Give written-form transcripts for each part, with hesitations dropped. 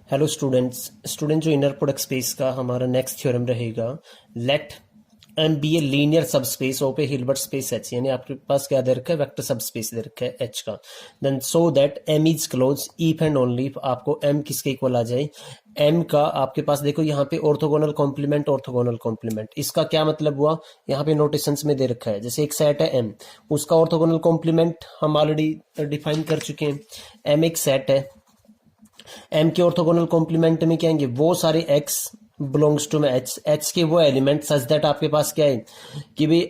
Hello student जो inner product space का हमारा नेक्स्ट थ्योरम रहेगा, let M be a linear subspace ओ पे हिल्बर्ट स्पेस एच, यानी आपके पास क्या दे रखा है, वेक्टर सब स्पेस दे रखा है एच का। Then so that M is close if and only if आपको एम किसके इक्वल आ जाए, एम का आपके पास देखो यहाँ पे ऑर्थोगोनल कॉम्प्लीमेंट। इसका क्या मतलब हुआ, यहाँ पे नोटेशंस में दे रखा है, जैसे एक सेट है एम, उसका ऑर्थोगोनल कॉम्प्लीमेंट हम ऑलरेडी डिफाइन कर चुके हैं। एम एक सेट है, एम के ऑर्थोगोनल कॉम्प्लीमेंट में क्या आएंगे, वो सारे एक्स बिलोंग्स टू में एच के वो एलिमेंट सच दैट आपके पास क्या है कि भाई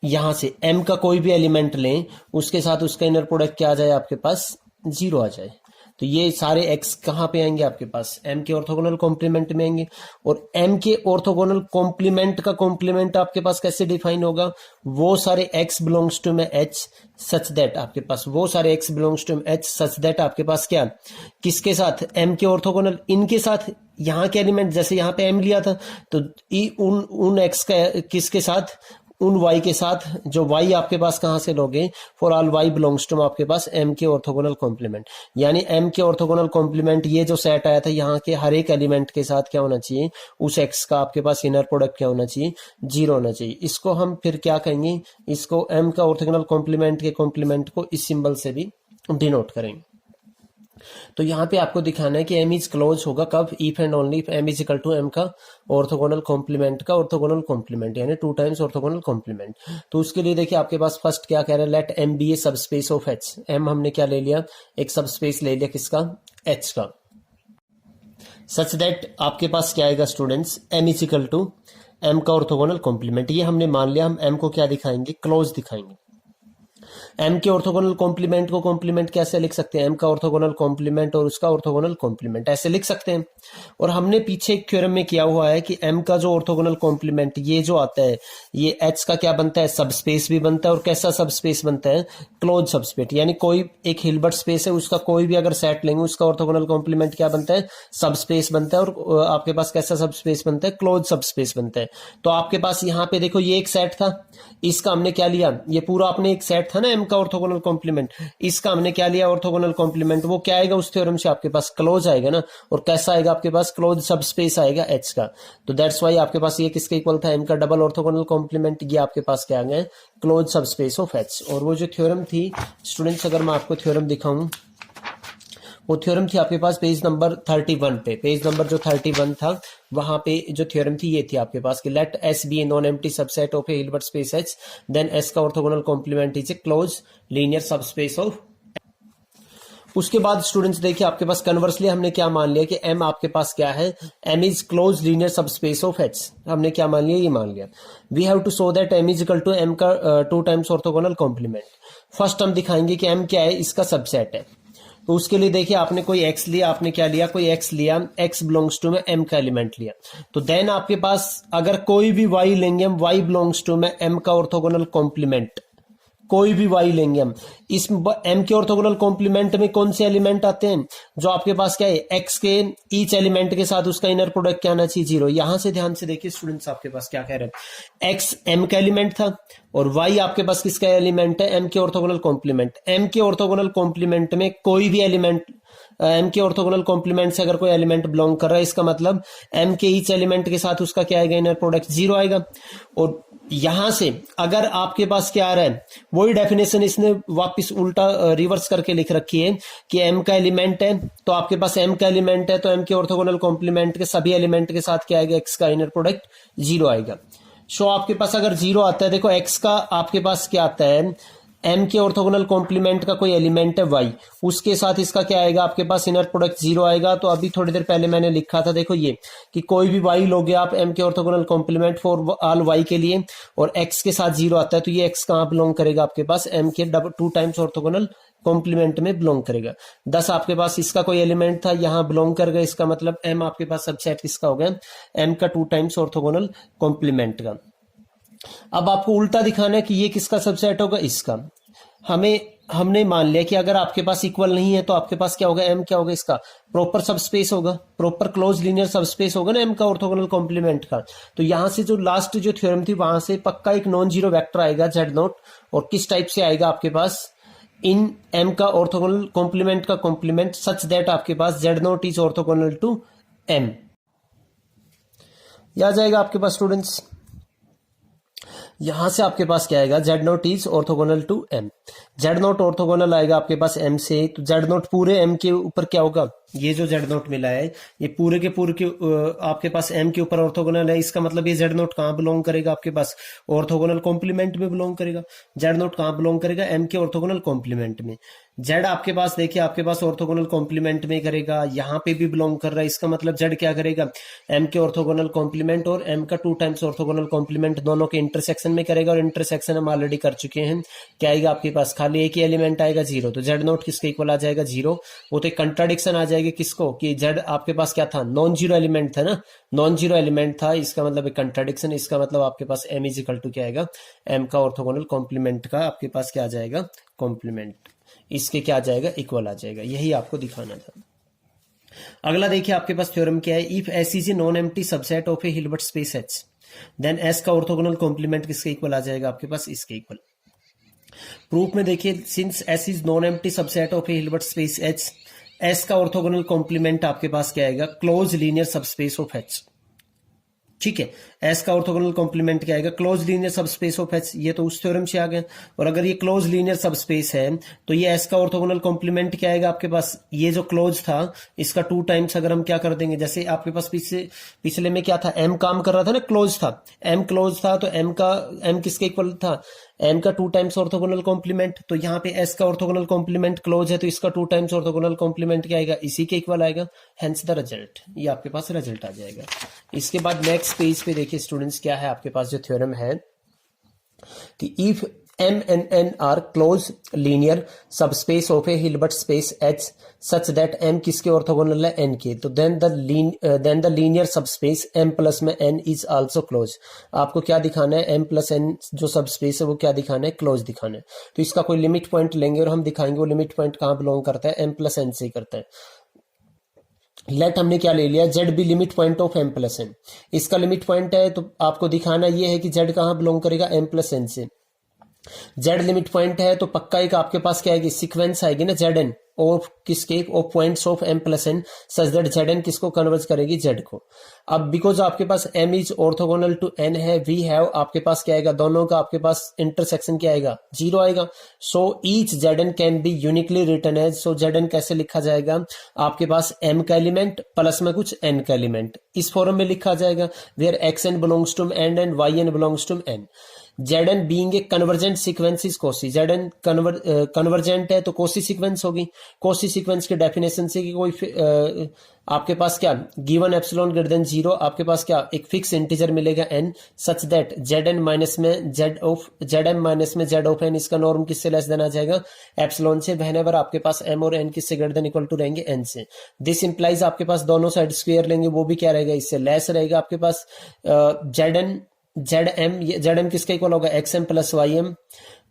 यहां से एम का कोई भी एलिमेंट लें, उसके साथ उसका इनर प्रोडक्ट क्या आ जाए, आपके पास जीरो आ जाए। तो ये सारे एक्स कहां पे आएंगे, आपके पास एम के ऑर्थोगोनल कॉम्प्लीमेंट में आएंगे। और एम के ऑर्थोगोनल कॉम्प्लीमेंट का कॉम्प्लीमेंट आपके पास कैसे डिफाइन होगा, वो सारे एक्स बिलोंग्स टू में एच सच दैट आपके पास वो सारे X belongs to H such that आपके पास क्या, किसके साथ, एम के ऑर्थोगोनल इनके साथ, यहाँ के एलिमेंट जैसे यहाँ पे एम लिया था तो उन एक्स का किसके साथ, उन y के साथ, जो y आपके पास कहां से लोगे, for all y belongs to आपके पास m के ऑर्थोगोनल कॉम्प्लीमेंट, यानी m के ऑर्थोगोनल कॉम्प्लीमेंट ये जो सेट आया था यहाँ के हर एक एलिमेंट के साथ क्या होना चाहिए, उस x का आपके पास इनर प्रोडक्ट क्या होना चाहिए, जीरो होना चाहिए। इसको हम फिर क्या कहेंगे, इसको m का ऑर्थोगोनल कॉम्प्लीमेंट के कॉम्प्लीमेंट को इस सिंबल से भी डिनोट करेंगे। तो यहाँ पे आपको दिखाना है कि एम इज क्लोज होगा कब, if and only if M is equal to M का ऑर्थोगोनल कॉम्प्लीमेंट का ऑर्थोगोनल कॉम्प्लीमेंट, यानी 2 टाइम्स ऑर्थोगोनल कॉम्प्लीमेंट। तो उसके लिए देखिए आपके पास फर्स्ट क्या कह रहा है, लेट एम बी ए सब स्पेस ऑफ एच। एम हमने क्या ले लिया, एक सब स्पेस ले लिया किसका, एच का, सच दैट आपके पास क्या आएगा students, M is equal to M का ऑर्थोगोनल कॉम्प्लीमेंट। ये हमने मान लिया, हम एम को क्या दिखाएंगे, क्लोज दिखाएंगे। एम के ऑर्थोगोनल कॉम्प्लीमेंट को कॉम्प्लीमेंट कैसे लिख सकते हैं, एम का ऑर्थोगोनल कॉम्प्लीमेंट और उसका ऑर्थोगोनल कॉम्प्लीमेंट ऐसे लिख सकते हैं। और हमने पीछे एक थ्योरम में किया हुआ है कि एम का जो ऑर्थोगोनल कॉम्प्लीमेंट ये जो आता है, ये एच का क्या बनता है, सब स्पेस भी बनता है, और कैसा सब स्पेस बनता है, क्लोज सब स्पेस। यानी कोई एक हिल्बर्ट स्पेस है, उसका कोई भी अगर सेट लेंगे, उसका ऑर्थोगोनल कॉम्प्लीमेंट क्या बनता है, सब स्पेस बनता है, और आपके पास कैसा सब स्पेस बनता है, क्लोज सब स्पेस बनता है। तो आपके पास यहाँ पे देखो ये एक सेट था, इसका हमने क्या लिया, ये पूरा अपने एक सेट था ना एम का ऑर्थोगोनल कॉम्प्लीमेंट, इसका हमने क्या लिया ऑर्थोगोनल कॉम्प्लीमेंट, वो क्या आएगा उस थ्योरम से आपके पास क्लोज आएगा ना, और कैसा आएगा आपके पास, क्लोज सब स्पेस आएगा एच का। तो दैट्स वाई आपके पास ये किसके इक्वल था, एम का डबल ऑर्थोगोनल कॉम्प्लीमेंट, ये आपके पास क्या आ गया, क्लोज सब स्पेस ऑफ एच। और वो जो थ्योरम थी स्टूडेंट्स, अगर मैं आपको थ्योरम दिखाऊं, वो थ्योरम थी आपके पास पेज नंबर 31 पे, पेज नंबर जो 31 था वहां पे जो थ्योरम थी ये थी आपके पास कि let S be a non empty subset of a Hilbert space H, then S का orthogonal complement is a close linear subspace of. उसके बाद स्टूडेंट्स देखिए आपके पास कन्वर्सली हमने क्या मान लिया कि एम आपके पास क्या है, M is close linear subspace of H. हमने क्या मान लिया, ये मान लिया। We have to show that M is equal to M का 2 टाइम्स ऑर्थोगोनल कॉम्प्लीमेंट। फर्स्ट हम दिखाएंगे कि एम क्या है, इसका सबसेट है। तो उसके लिए देखिए आपने कोई एक्स लिया, आपने क्या लिया, कोई एक्स लिया, एक्स बिलोंग्स टू में एम का एलिमेंट लिया। तो देन आपके पास अगर कोई भी वाई लेंगे हम, वाई बिलोंग्स टू में एम का ऑर्थोगोनल कॉम्प्लीमेंट, कोई भी वाई लेंगे हम, इस एम के ऑर्थोगोनल कॉम्प्लीमेंट में कौन से एलिमेंट आते हैं, जो आपके पास क्या है, एक्स के ईच एलिमेंट के साथ उसका इनर प्रोडक्ट क्या आना चाहिए, जीरो। यहां से ध्यान से देखिए स्टूडेंट्स आपके पास क्या कह रहे हैं, एक्स एम का एलिमेंट था और वाई आपके पास किसका एलिमेंट है, एम के ऑर्थोगोनल कॉम्प्लीमेंट। एम के ऑर्थोगोनल कॉम्प्लीमेंट में कोई भी एलिमेंट, एम के ऑर्थोगोनल कॉम्प्लीमेंट से अगर कोई एलिमेंट बिलोंग कर रहा है, इसका मतलब एम के ईच एलिमेंट के साथ उसका क्या आएगा, इनर प्रोडक्ट जीरो आएगा। और यहां से अगर आपके पास क्या आ रहा है, वही डेफिनेशन इसने वापस उल्टा रिवर्स करके लिख रखी है कि एम का एलिमेंट है, तो आपके पास एम का एलिमेंट है तो एम के ऑर्थोगोनल कॉम्प्लीमेंट के सभी एलिमेंट के साथ क्या आएगा, एक्स का इनर प्रोडक्ट जीरो आएगा। सो आपके पास अगर जीरो आता है, देखो एक्स का आपके पास क्या आता है, एम के ऑर्थोगोनल कॉम्प्लीमेंट का कोई एलिमेंट है वाई, उसके साथ इसका क्या आएगा, आपके पास इनर प्रोडक्ट जीरो आएगा। तो अभी थोड़ी देर पहले मैंने लिखा था, देखो ये कि कोई भी वाई लोगे आप एम के orthogonal complement for all Y के लिए, और एक्स के साथ जीरो आता है, तो ये एक्स कहां बिलोंग करेगा, आपके पास एम के 2 टाइम्स ऑर्थोगोनल कॉम्प्लीमेंट में बिलोंग करेगा। 10 आपके पास इसका कोई एलिमेंट था, यहां बिलोंग कर गया, इसका मतलब एम आपके पास सबसेट किसका हो गया, एम का 2 टाइम्स ऑर्थोगोनल कॉम्प्लीमेंट का। अब आपको उल्टा दिखाना है कि ये किसका सबसेट होगा, इसका। हमने मान लिया कि अगर आपके पास इक्वल नहीं है तो आपके पास क्या होगा, एम क्या होगा, इसका प्रॉपर सबस्पेस होगा, प्रॉपर क्लोज लीनियर सबस्पेस होगा ना एम का ऑर्थोगोनल कॉम्प्लीमेंट का। तो यहां से जो लास्ट जो थ्योरम थी वहां से पक्का एक नॉन जीरो वेक्टर आएगा जेड नॉट, और किस टाइप से आएगा आपके पास, इन m का ऑर्थोगोनल कॉम्प्लीमेंट का कॉम्प्लीमेंट सच दैट आपके पास z naught is orthogonal to m। यह आ जाएगा आपके पास स्टूडेंट्स, यहां से आपके पास क्या आएगा, Z naught is orthogonal to M. Z naught orthogonal आएगा आपके पास एम से, तो जेड नोट पूरे एम के ऊपर क्या होगा, ये जो जेड नोट मिला है ये पूरे के आपके पास एम के ऊपर ऑर्थोगोनल है। इसका मतलब ये जेड नोट कहां बिलोंग करेगा, आपके पास ऑर्थोगोनल कॉम्प्लीमेंट में बिलोंग करेगा। जेड नोट कहां बिलोंग करेगा, एम के ऑर्थोगोनल कॉम्प्लीमेंट में। जेड आपके पास देखिए आपके पास ऑर्थोगोनल कॉम्प्लीमेंट में करेगा, यहां पे भी बिलोंग कर रहा है। इसका मतलब जेड क्या करेगा, एम के ऑर्थोगोनल कॉम्प्लीमेंट और एम का 2 टाइम्स ऑर्थोगोनल कॉम्प्लीमेंट दोनों के इंटरसेक्शन में करेगा। और इंटरसेक्शन हम ऑलरेडी कर चुके हैं, क्या आएगा आपके पास, खाली एक ही एलिमेंट आएगा 0। तो जेड नोट किसके इक्वल आ जाएगा, 0। वो तो एक कंट्राडिक्शन आ जाएगी किसको, कि जेड आपके पास क्या था, नॉन जीरो एलिमेंट था ना, नॉन जीरो एलिमेंट था। इसका मतलब एक कंट्राडिक्शन, इसका मतलब आपके पास एम इज इक्वल टू क्या आएगा, एम का ऑर्थोगोनल कॉम्प्लीमेंट का आपके पास क्या आ जाएगा, कॉम्प्लीमेंट, इसके क्या आ जाएगा, इक्वल आ जाएगा। यही आपको दिखाना था। अगला देखिए आपके पास थ्योरम क्या है, if S is a non empty subset of a Hilbert space H, then S का ऑर्थोगोनल कॉम्प्लीमेंट किसके इक्वल आ जाएगा, आपके पास इसके इक्वल। प्रूफ में देखिए, since S is non empty subset of a Hilbert space H, S का ऑर्थोगोनल कॉम्प्लीमेंट आपके पास क्या आएगा, close linear subspace of H. ठीक है, एस का ऑर्थोगोनल कॉम्प्लीमेंट क्या आएगा, close linear subspace of H. ये तो उस थ्योरम से आ गया। और अगर ये क्लोज लीनियर सबस्पेस है तो ये एस का ऑर्थोगोनल कॉम्प्लीमेंट क्या आएगा आपके पास, ये जो क्लोज था इसका 2 टाइम्स अगर हम क्या कर देंगे, जैसे आपके पास पिछले में क्या था, एम काम कर रहा था ना, क्लोज था, एम क्लोज था, तो एम किसके इक्वल था, एम का 2 टाइम्स ऑर्थोगोनल कॉम्प्लीमेंट। तो यहाँ पे एस का ऑर्थोगोनल कॉम्प्लीमेंट क्लोज है, तो इसका 2 टाइम्स ऑर्थोगोनल कॉम्प्लीमेंट क्या आएगा, इसी के इक्वल आएगा। हेंस द रिजल्ट, ये आपके पास रिजल्ट आ जाएगा। इसके बाद नेक्स्ट पेज पे देखिए स्टूडेंट्स, क्या है आपके पास जो थ्योरम है कि if M and N are close linear subspace of a Hilbert space H such that M किसके ऑर्थोगोनल है, N के, तो then the linear subspace M plus में N is also close। आपको क्या दिखाना है, M plus N जो सबस्पेस है वो क्या दिखाना है, क्लोज दिखाना है। तो इसका कोई लिमिट पॉइंट लेंगे और हम दिखाएंगे वो लिमिट पॉइंट कहाँ बिलोंग करता है, M plus N से ही करता है। लेट हमने क्या ले लिया, Z be limit point of M plus N. इसका लिमिट पॉइंट है, तो आपको दिखाना ये है कि जेड कहां बिलोंग करेगा, एम प्लस एन से। जेड लिमिट पॉइंट है तो पक्का एक आपके पास क्या आएगी, सीक्वेंस आएगी ना, जेड एन ऑफ किसके, of points of M plus N such that Z N किसको कन्वर्ज करेगी, जेड को। अब बिकॉज आपके पास M is orthogonal to N है, वी हैव आपके पास क्या आएगा, दोनों का आपके पास इंटरसेक्शन क्या आएगा, 0 आएगा। So each Z N can be uniquely written as, so Z N कैसे लिखा जाएगा, आपके पास एम का एलिमेंट प्लस में कुछ एन का एलिमेंट, इस फॉर्म में लिखा जाएगा, where X N belongs to N and Y N belongs to N. Zn being a convergent sequence is Cauchy। Zn convergent है तो Cauchy सीक्वेंस होगी। Cauchy सीक्वेंस के डेफिनेशन से कि कोई आपके पास क्या, गिवन एप्सिलॉन ग्रेटर देन 0, आपके पास क्या एक फिक्स इंटीजर मिलेगा n, such that Zn minus में Zm माइनस में Z ऑफ n, इसका नॉर्म किससे लेस देन आ जाएगा, एप्सिलॉन से, व्हेनेवर आपके पास m और n किससे ग्रेटर देन इक्वल टू रहेंगे, n से। दिस इंप्लाइज आपके पास दोनों साइड स्क्वायर लेंगे, वो भी क्या रहेगा, इससे लेस रहेगा। आपके पास जेड एम किसके इक्वल होगा, X M plus Y M,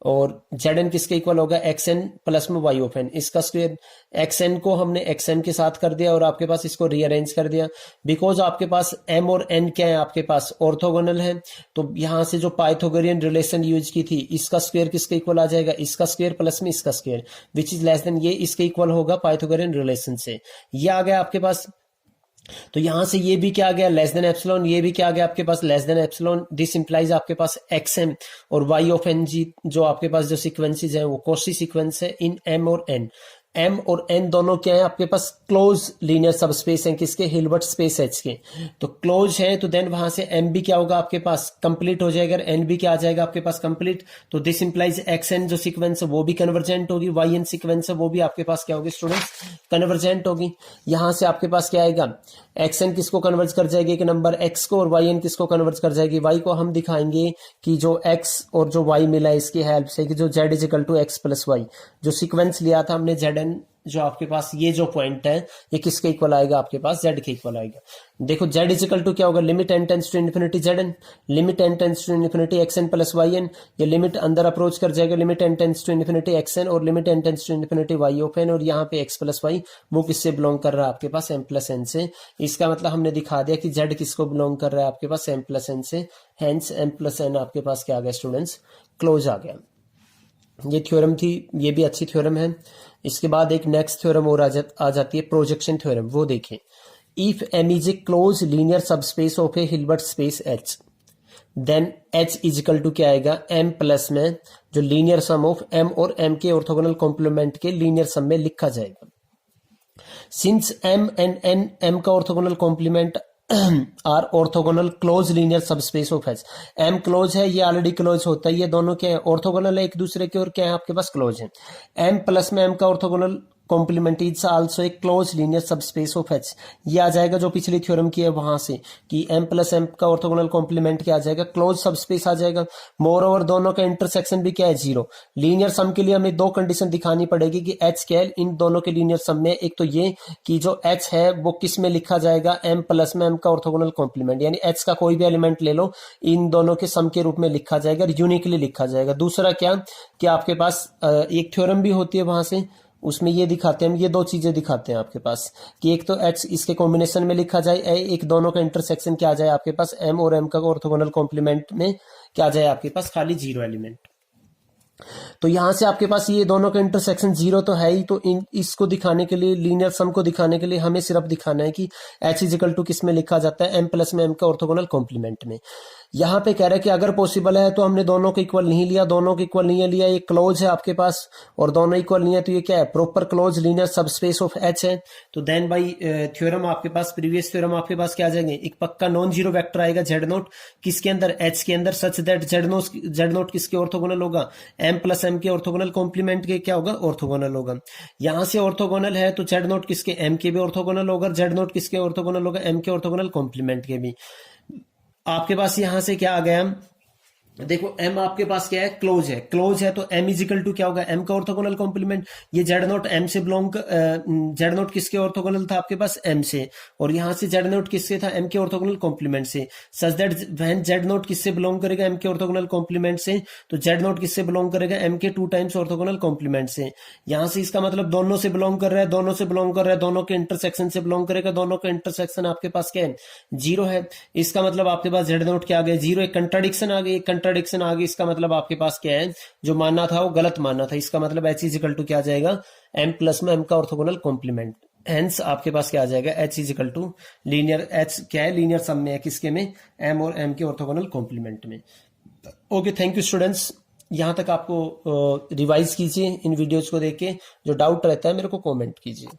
और जेड एन किसके इक्वल होगा, एक्स एन प्लस में वाई ऑफ एन। इसका स्क्वायर, एक्स एन को हमने एक्स एन के साथ कर दिया और आपके पास इसको रीअरेंज कर दिया, बिकॉज आपके पास एम और एन क्या है, आपके पास ऑर्थोगोनल है। तो यहां से जो पाइथागोरियन रिलेशन यूज की थी, इसका स्क्वायर किसके इक्वल आ जाएगा, इसका स्क्वायर प्लस में इसका square, which is less than, ये इसके इक्वल होगा पाइथागोरियन रिलेशन से। ये आ गया आपके पास। तो यहां से ये भी क्या आ गया, लेस देन एप्सिलॉन, ये भी क्या आ गया आपके पास, less than epsilon. This implies आपके पास एक्स एम और वाई ऑफ एन जी, जो आपके पास जो सीक्वेंसेज हैं वो कॉची सीक्वेंस है इन एम और एन। एम और एन दोनों क्या है आपके पास, क्लोज लीनियर सबस्पेस हैं किसके, हिल्बर्ट स्पेस एच के। तो क्लोज है तो देन वहां से एम भी क्या होगा आपके पास, कंप्लीट हो जाएगा, एन भी क्या आ जाएगा आपके पास, कंप्लीट। तो दिस इंप्लाइज एक्स एन जो सीक्वेंस है वो भी कन्वर्जेंट होगी, वाई एन सीक्वेंस है वो भी आपके पास क्या होगी स्टूडेंट्स, कन्वर्जेंट होगी। यहां से आपके पास क्या आएगा, एक्स एन किसको कन्वर्ज कर जाएगी, एक नंबर एक्स को, और वाई एन किसको कन्वर्ज कर जाएगी, वाई को। हम दिखाएंगे कि जो एक्स और जो वाई मिला है इसकी हेल्प से, कि जो Z is equal to X plus Y, जो सीक्वेंस लिया था हमने जेड एन, जो आपके पास ये जो पॉइंट है ये किसके इक्वल आएगा, आपके पास जेड के इक्वल आएगा। देखो जेड इज इक्वल टू क्या होगा, limit N tends to infinity Z N, limit N tends to infinity x N plus y N. ये लिमिट अंदर अप्रोच कर जाएगा, limit N tends to infinity x N और limit N tends to infinity y of N. और यहाँ पे x plus Y वो किससे बिलोंग कर रहा है आपके पास, एम प्लस एन से। इसका मतलब हमने दिखा दिया कि जेड किसको बिलोंग कर रहा है आपके पास, एम प्लस एन से। हेंस एम प्लस एन आपके पास क्या आ गया स्टूडेंट्स, क्लोज आ गया। ये थ्योरम थी, ये भी अच्छी थ्योरम है। इसके बाद एक नेक्स्ट थ्योरम और आ जाती है, प्रोजेक्शन थ्योरम। वो देखें, if M is a close linear subspace of a Hilbert space H, then H is equal to क्या आएगा, एम प्लस में जो लीनियर सम ऑफ एम और एम के ऑर्थोगोनल कॉम्प्लीमेंट के लीनियर सम में लिखा जाएगा। Since M and N M का orthogonal complement are orthogonal close linear subspace of H, M close है, ये ऑलरेडी क्लोज होता है, ये दोनों क्या है, ऑर्थोगोनल है एक दूसरे के, और क्या है आपके पास, क्लोज है। एम प्लस में एम का ऑर्थोगोनल कॉम्प्लीमेंट इज आल्सो एक close linear subspace of H. ये आ जाएगा जो पिछली थ्योरम की है वहां से, कि एम प्लस एम का ऑर्थोगोनल कॉम्प्लीमेंट क्या आ जाएगा, क्लोज सबस्पेस आ जाएगा। मोर ओवर दोनों का इंटरसेक्शन भी क्या है, जीरो। लीनियर सम के लिए हमें दो कंडीशन दिखानी पड़ेगी कि एच क्या है इन दोनों के लीनियर सम में। एक तो ये कि जो एच है वो किस में लिखा जाएगा, एम प्लस में एम का ऑर्थोगोनल कॉम्प्लीमेंट, यानी एच का कोई भी एलिमेंट ले लो, इन दोनों के सम के रूप में लिखा जाएगा, यूनिकली लिखा जाएगा। दूसरा क्या कि आपके पास एक थ्योरम भी होती है वहां से, उसमें ये दिखाते हैं, ये दो चीजें दिखाते हैं आपके पास, कि एक तो एच इसके कॉम्बिनेशन में लिखा जाए, एक दोनों का इंटरसेक्शन क्या आ जाए आपके पास, एम और एम का ऑर्थोगोनल कॉम्प्लीमेंट में क्या आ जाए आपके पास, खाली जीरो एलिमेंट। तो यहां से आपके पास ये दोनों का इंटरसेक्शन जीरो तो है ही, तो इसको दिखाने के लिए, लीनियर सम को दिखाने के लिए हमें सिर्फ दिखाना है कि एच इज इक्वल टू किस में लिखा जाता है, एम प्लस में एम का ऑर्थोगोनल कॉम्प्लीमेंट में। यहाँ पे कह रहा है कि अगर पॉसिबल है तो हमने दोनों को इक्वल नहीं लिया, दोनों को इक्वल नहीं लिया, ये क्लोज है आपके पास और दोनों इक्वल नहीं है, तो ये क्या है, proper close linear subspace of H है। तो देन भाई थ्योरम आपके पास, प्रीवियस थ्योरम आपके पास क्या आ जाएंगे, एक पक्का नॉन जीरो वेक्टर आएगा जेड नोट किसके अंदर, एच के अंदर, सच दैट जेड नोट किसके ऑर्थोगोनल होगा, एम प्लस एम के ऑर्थोगोनल कॉम्प्लीमेंट के क्या होगा, ऑर्थोगोनल होगा। यहां से ऑर्थोगोनल है तो जेड नोट किसके, एम के भी ऑर्थोगोनल होगा, जेड नोट किसके ऑर्थोगोनल होगा, एम के ऑर्थोगोनल कॉम्प्लीमेंट के भी। आपके पास यहां से क्या आ गया, देखो एम आपके पास क्या है, क्लोज है, क्लोज है तो एम इजिकल टू क्या होगा, एम का ऑर्थोगोनल कॉम्प्लीमेंट, ये जेड नोट एम से बिलोंग, जेड नोट किसके ऑर्थोगोनल था आपके पास, एम से, और यहां से जेड नोट किससे था, एम के ऑर्थोगोनल कॉम्प्लीमेंट से। Such that when Z note किससे बिलोंग करेगा, एम के ऑर्थोगोनल कॉम्प्लीमेंट से, तो जेड नोट किससे बिलोंग करेगा, एम के 2 टाइम्स ऑर्थोगोनल कॉम्प्लीमेंट से। यहां से इसका मतलब दोनों से बिलोंग कर रहा है, दोनों से बिलोंग कर रहा है, दोनों के इंटरसेक्शन से बिलोंग करेगा, दोनों का इंटरसेक्शन आपके पास क्या है, जीरो है। इसका मतलब आपके पास जेड नोट क्या आ गया, जीरो। एक कंट्राडिक्शन आ गई, एक कंट्राडिक्शन आ गई, इसका मतलब आपके पास क्या है, जो मानना था वो गलत मानना था। इसका मतलब एच इज इक्वल टू क्या आ जाएगा, एम प्लस में एम का ऑर्थोगोनल कॉम्प्लीमेंट। हेंस आपके पास क्या आ जाएगा, H is equal to linear, H क्या है, लीनियर सम में है, किसके में, एम और एम के ऑर्थोगोनल कॉम्प्लीमेंट में। Okay, thank you students. यहां तक आपको रिवाइज कीजिए इन वीडियोज को देख के, जो डाउट रहता है मेरे को कॉमेंट कीजिए।